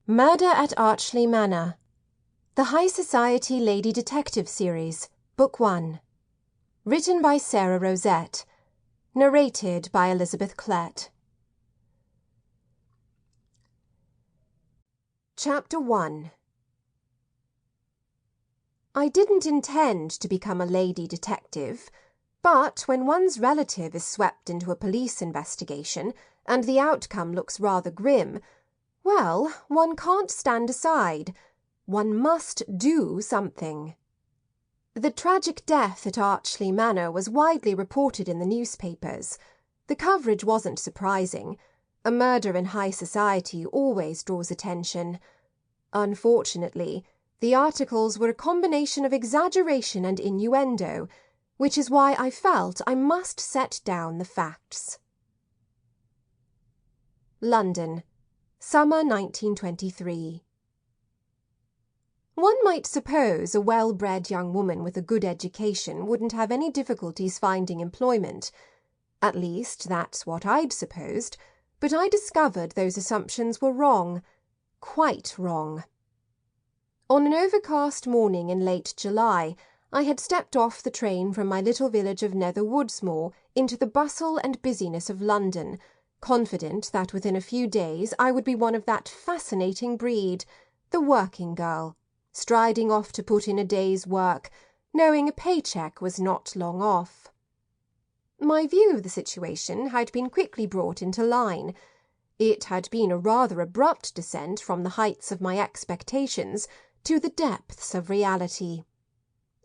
Murder at Archley Manor. The High Society Lady Detective Series, Book 1. Written by Sara Rosett. Narrated by Elizabeth Klett. Chapter 1. I didn't intend to become a lady detective, but when one's relative is swept into a police investigation and the outcome looks rather grim, well, one can't stand aside. One must do something. The tragic death at Archley Manor was widely reported in the newspapers. The coverage wasn't surprising. A murder in high society always draws attention. Unfortunately, the articles were a combination of exaggeration and innuendo, which is why I felt I must set down the facts. London, summer 1923. One might suppose a well-bred young woman with a good education wouldn't have any difficulties finding employment. At least, that's what I'd supposed, but I discovered those assumptions were wrong. Quite wrong. On an overcast morning in late July, I had stepped off the train from my little village of Netherwoodsmoor into the bustle and busyness of London, confident that within a few days I would be one of that fascinating breed, the working girl, striding off to put in a day's work, knowing a paycheck was not long off. My view of the situation had been quickly brought into line. It had been a rather abrupt descent from the heights of my expectations to the depths of reality.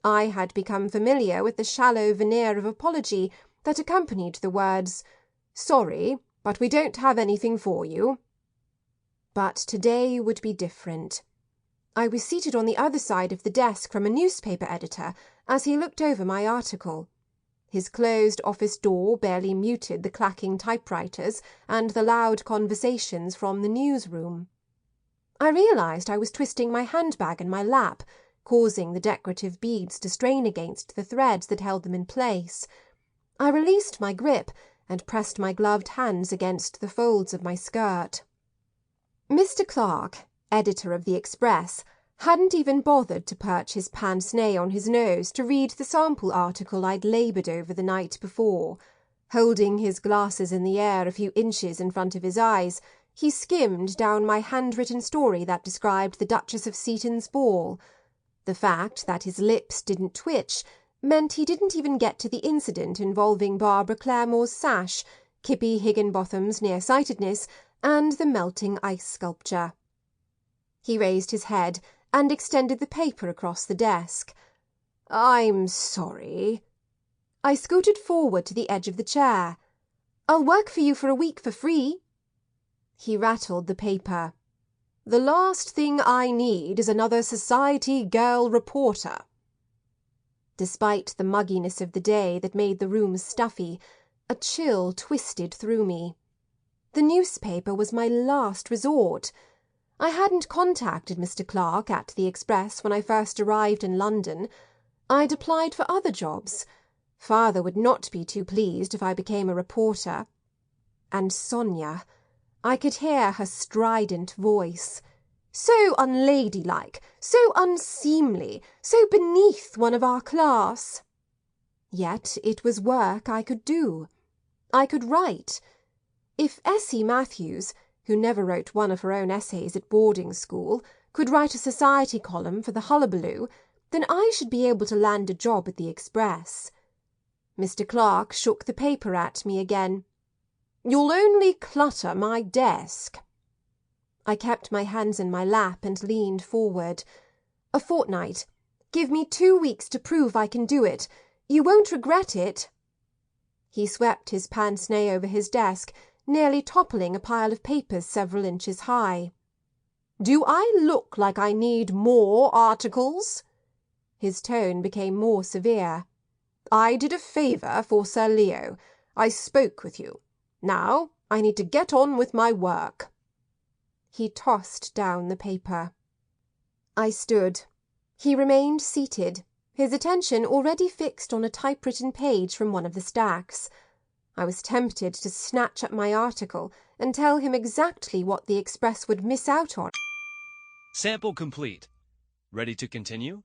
I had become familiar with the shallow veneer of apology that accompanied the words, "Sorry, but we don't have anything for you." But today would be different. I was seated on the other side of the desk from a newspaper editor as he looked over my article. His closed office door barely muted the clacking typewriters and the loud conversations from the newsroom. I realised I was twisting my handbag in my lap, causing the decorative beads to strain against the threads that held them in place. I released my grip and pressed my gloved hands against the folds of my skirt. Mr. Clark, editor of the Express, hadn't even bothered to perch his pince-nez on his nose to read the sample article I'd laboured over the night before. Holding his glasses in the air a few inches in front of his eyes, he skimmed down my handwritten story that described the Duchess of Seaton's ball. The fact that his lips didn't twitch meant he didn't even get to the incident involving Barbara Claremore's sash, Kippy Higginbotham's nearsightedness, and the melting ice sculpture. He raised his head and extended the paper across the desk. "I'm sorry." I scooted forward to the edge of the chair. "I'll work for you for a week for free." He rattled the paper. "The last thing I need is another society girl reporter." Despite the mugginess of the day that made the room stuffy, a chill twisted through me. The newspaper was my last resort. I hadn't contacted Mr. Clark at the Express when I first arrived in London. I'd applied for other jobs. Father would not be too pleased if I became a reporter. And Sonia, I could hear her strident voice. So unladylike, so unseemly, so beneath one of our class. Yet it was work I could do. I could write. If Essie Matthews, who never wrote one of her own essays at boarding school, could write a society column for the Hullabaloo, then I should be able to land a job at the Express. Mr. Clark shook the paper at me again. "You'll only clutter my desk." I kept my hands in my lap and leaned forward. "A fortnight. Give me 2 weeks to prove I can do it. You won't regret it." He swept his pince-nez over his desk, nearly toppling a pile of papers several inches high. "Do I look like I need more articles?" His tone became more severe. "I did a favour for Sir Leo. I spoke with you. Now I need to get on with my work." He tossed down the paper. I stood. He remained seated, his attention already fixed on a typewritten page from one of the stacks. I was tempted to snatch up my article and tell him exactly what the Express would miss out on. Sample complete. Ready to continue?